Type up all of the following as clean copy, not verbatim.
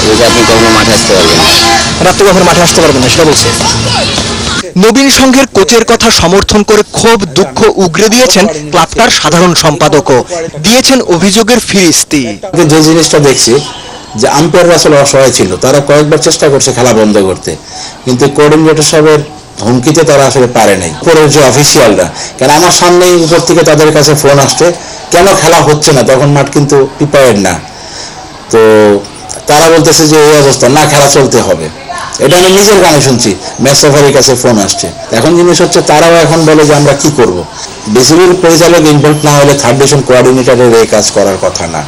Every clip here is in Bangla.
বলছে আপনি কখনো মাঠে আসতে পারবেন না, রাত্রে কখনো মাঠে আসতে পারবেন না সেটা বলছে। নবীন সংঘের কোচের কথা সমর্থন করে ক্ষোভ দুঃখ উগরে দিয়েছেন ক্লাবটার সাধারণ সম্পাদকও, দিয়েছেন অভিযোগের ফিরিস্তি। যে জিনিসটা দেখছি যে আম্পায়াররা আসলে অসহায় ছিল, তারা কয়েকবার চেষ্টা করছে খেলা বন্ধ করতে, কিন্তু কোঅর্ডিনেটর সাহেবের হুমকিতে তারা আসলে পারে নাই। উপরের যে অফিসিয়ালরা, কেন আমার সামনেই উপর থেকে তাদের কাছে ফোন আসছে কেন খেলা হচ্ছে না, তখন মাঠ কিন্তু প্রিপেয়ার্ড না, তো তারা বলতেছে যে এই অবস্থা না, খেলা চলতে হবে। এটা আমি নিজের কানে শুনছি, ম্যাচ রেফারির কাছে ফোন আসছে। এখন জিনিস হচ্ছে তারাও এখন বলে যে আমরা কি করব। বিসিবির পরিচালক ইনভলভ না হলে থার্ড ডিভিশন কোঅর্ডিনেটরের এই কাজ করার কথা না,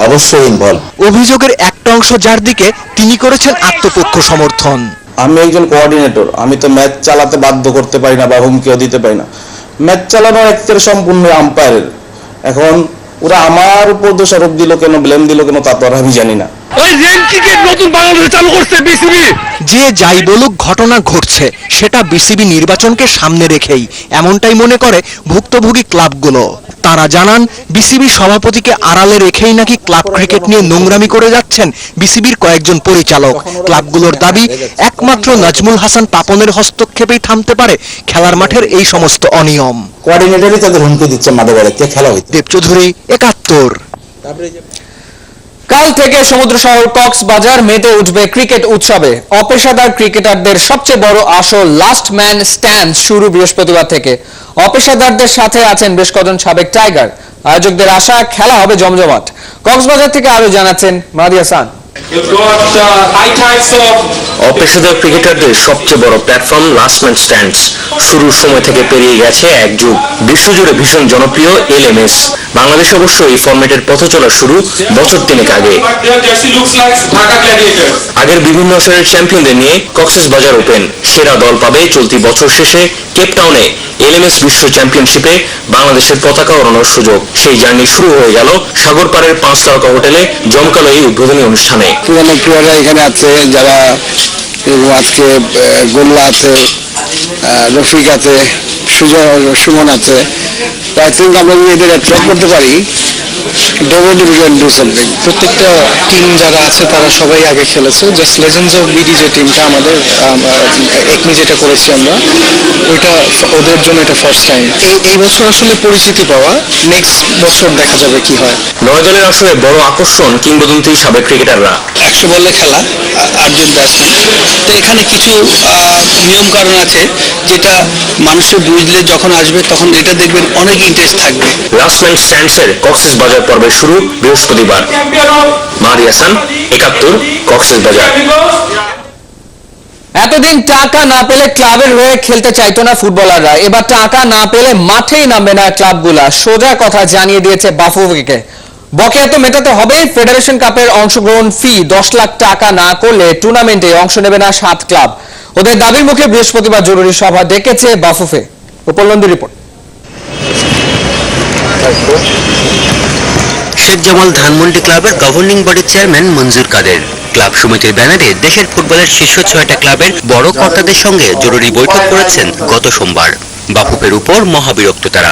অবশ্যই ইনভলভ। অভিযোগের একটা অংশ যার দিকে তিনি করেছেন আত্মপক্ষ সমর্থন। আমি একজন কোঅর্ডিনেটর, আমি তো ম্যাচ চালাতে বাধ্য করতে পারি না বা হুমকিও দিতে পারি না। ম্যাচ চালানোর একেবারে সম্পূর্ণ আম্পায়ারের। এখন ওরা আমার উপর দোষারোপ দিল কেন, ব্লেম দিল কেন, তা তো আর আমি জানি না। যে যাই বলুক ঘটনা ঘটছে সেটা বিসিবি নির্বাচনকে সামনে রেখেই, এমনটাই মনে করে ভুক্তভোগী ক্লাবগুলো। তারা জানান বিসিবি সভাপতিকে আড়ালে রেখেই নাকি ক্লাব ক্রিকেট নিয়ে নোংরামি করে যাচ্ছেন বিসিবির কয়েকজন পরিচালক। ক্লাবগুলোর দাবি একমাত্র নাজমুল হাসান পাপনের হস্তক্ষেপেই থামতে পারে খেলার মাঠের এই সমস্ত অনিয়ম। কোঅর্ডিনেটরই তাদের হুমকি দিচ্ছে মাঠে বেড়াতে খেলা হইতে। দেব চৌধুরী, ৭১। কাল থেকে সমুদ্র শহর কক্সবাজার মেতে উঠবে ক্রিকেট উৎসবে। অপেশাদার ক্রিকেটারদের সবচেয়ে বড় আসর লাস্ট ম্যান স্ট্যান্ড শুরু বৃহস্পতিবার থেকে। অপেশাদারদের সাথে আছেন বেশ কজন সাবেক টাইগার। আয়োজকদের আশা খেলা হবে জমজমাট। কক্সবাজার থেকে আরো জানাচ্ছেন মাহদি হাসান। অপেশাদার ক্রিকেটারদের সবচেয়ে বড় প্ল্যাটফর্ম লাস্ট ম্যান স্ট্যান্ডস শুরুর সময় থেকে পেরিয়ে গেছে এক যুগ। বিশ্বজুড়ে ভীষণ জনপ্রিয় এলএমএস। বাংলাদেশ অবশ্য এই ফরম্যাটের পথ চলা শুরু বছর তিনেক আগে। আগের বিভিন্ন আসরের চ্যাম্পিয়নদের নিয়ে কক্সবাজার ওপেন। সেরা দল পাবে চলতি বছর শেষে কেপটাউনে এলএমএস বিশ্ব চ্যাম্পিয়নশিপে বাংলাদেশের পতাকা ওড়ানোর সুযোগ। সেই জার্নি শুরু হয়ে গেল সাগরপাড়ের 5 তারকা হোটেলে জমকালো এই উদ্বোধনী অনুষ্ঠানে। পুরানো প্লেয়াররা এখানে আছে, যারা আজকে গোল্লা আছে, রফিক আছে, সুমন আছে। আই থিঙ্ক আমরা যদি এদের অ্যাট্রাক্ট করতে পারি, definitely we can do something. প্রত্যেকটা টিম যারা আছে তারা সবাই আগে খেলেছে। জাস্ট লেজেন্ডস অফ বিডি যে টিমটা আমাদের একমি যেটা করেছি আমরা, ওইটা ওদের জন্য এটা ফার্স্ট টাইম। এই বছর আসলে পরিচিতি পাওয়া, নেক্সট বছর দেখা যাবে কি হয়। 9 দলের আসরে বড় আকর্ষণ কিংবদন্তি সাবেক ক্রিকেটাররা। 100 বলে খেলা, 8 জন ব্যাটসম্যান। তো এখানে কিছু নিয়ম কারণ আছে যেটা মানুষের বুঝলে যখন আসবে তখন এটা দেখবেন অনেক ইন্টারেস্ট থাকবে। লাস্ট ম্যান স্ট্যান্ডসের কক্সবাজার পর্বের শুরু বৃহস্পতিবার। মাহদি হাসান, ৭১, কক্সবাজার। এতদিন টাকা না পেলে ক্লাবের হয়ে খেলতে চাইতো না ফুটবলাররা। এবার টাকা না পেলে মাঠেই নামবে না ক্লাবগুলা। সোজা কথা জানিয়ে দিয়েছে বাফুফেকে। বকেয়া তো মেটাতে হবে। ফেডারেশন কাপের অংশগ্রহণ ফি 10 লাখ টাকা না করলে টুর্নামেন্টে অংশ নেবে না 7 ক্লাব। ওদের দাবির মুখে বৃহস্পতিবার জরুরি সভা ডেকেছে বাফুফে। উপলব্ধি রিপোর্ট। শেখ জামাল ধানমন্ডি ক্লাবের গভর্নিং বডির চেয়ারম্যান মঞ্জুর কাদের ক্লাব সমিতির ব্যানারে দেশের ফুটবলের শীর্ষ 6টা ক্লাবের বড় কর্তাদের সঙ্গে জরুরি বৈঠক করেছেন গত সোমবার। বাফুফের উপর মহাবিরক্ত তারা।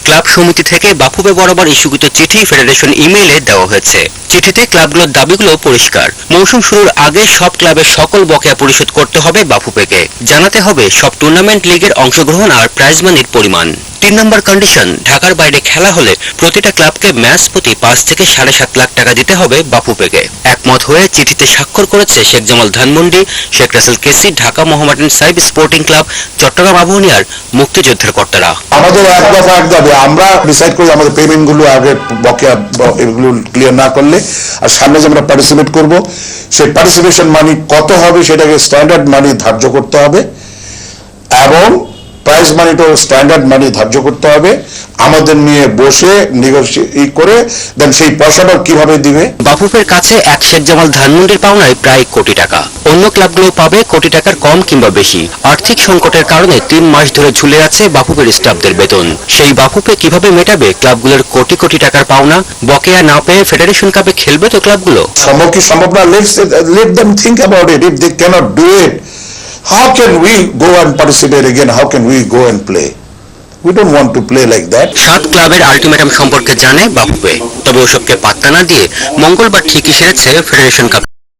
ক্লাব সমিতি থেকে বাফুফে বরাবর ইস্যুকৃত চিঠি ফেডারেশন ইমেইলে দেওয়া হয়েছে। চিঠিতে ক্লাবগুলোর দাবিগুলো পরিষ্কার। মৌসুম শুরুর আগে সব ক্লাবের সকল বকেয়া পরিশোধ করতে হবে বাফুফেকে। জানাতে হবে সব টুর্নামেন্ট লিগের অংশগ্রহণ আর প্রাইজ মানির পরিমাণ। 3 নম্বর কন্ডিশন, ঢাকার বাইরে খেলা হলে প্রতিটা ক্লাবকে ম্যাচ প্রতি 5 থেকে 7.5 লাখ টাকা দিতে হবে বাফুফেকে। একমত হয়ে চিঠিতে স্বাক্ষর করেছে শেখ জামাল ধানমন্ডি, শেখ রাসেল কেসি, ঢাকা মোহামেডান সাইব স্পোর্টিং ক্লাব, চট্টগ্রাম আবহনীয়ার মুক্তিযোদ্ধার কর্তারা। আমাদের এক দফা এক দাবি, আমরা ডিসাইড করি আমাদের পেমেন্ট গুলো আগে বকেয়া এগুলো ক্লিয়ার না করলে, আর সামনে যে আমরা পার্টিসিপেট করব সেই পার্টিসিপেশন মানি কত হবে সেটাকে স্ট্যান্ডার্ড মানি ধার্য করতে হবে, এবং প্রাইজ মানিটাও স্ট্যান্ডার্ড মানি ধার্য করতে হবে। আমাদের নিয়ে বসে নেগোশিয়েট করে দেন সেই পয়সাটা কিভাবে দিবে। বাফুফের কাছে এক শেখ জামাল ধানমন্ডির পাওনায় প্রায় কোটি টাকা। অন্য ক্লাবগুলো পাবে কোটি টাকার কম কিংবা বেশি। আর্থিক সংকটের কারণে 3 মাস ধরে ঝুলে আছে বাফুফের স্টাফদের বেতন। সেই বাফুফে কিভাবে মেটাবে ক্লাবগুলোর কোটি কোটি টাকার পাওনা? বকেয়া না পেয়ে ফেডারেশন কাপে খেলবে তো ক্লাবগুলো? সম্ভব কি সম্ভব না? let them think about it. If they cannot do it, how can we go and participate again? How can we go and play? We don't want to play like that. 7 ক্লাবের আলটিমেটাম সম্পর্কে জানে বাফুফে, তবে ওসবকে পাত্তা না দিয়ে মঙ্গলবার ঠিকই সেরেছে ফেডারেশন কাপ।